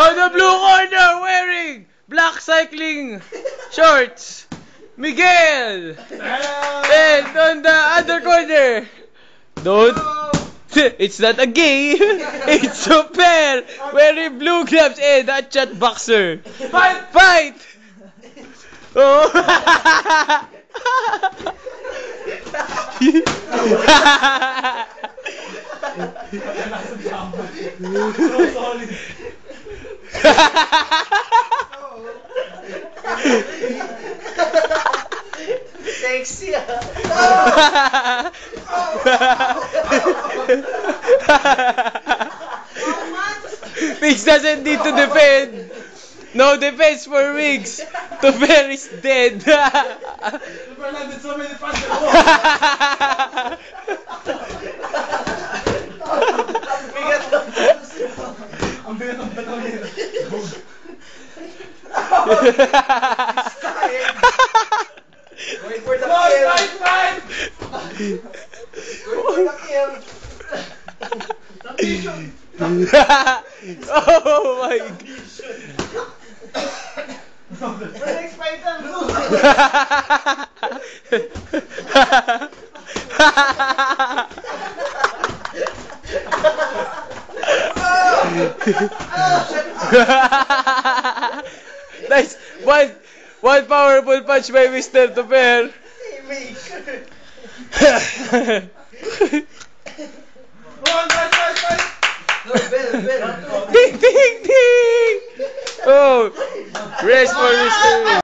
On the blue corner, wearing black cycling shorts, Miguel. And on the other corner, don't. It's not a gay. It's Super wearing blue gloves and a chat boxer. Fight! Oh. Sexy Migs doesn't need to defend. No defense for Migs. Tuber is dead. landed so many punches. Ang bigat ng bataw nila. Wait for the kill. Fight! Wait for the kill. Oh my god. Next fighter. Nice. One powerful punch by Mr. Tuber. Bell. Ding ding ding. Oh, rest for Mr.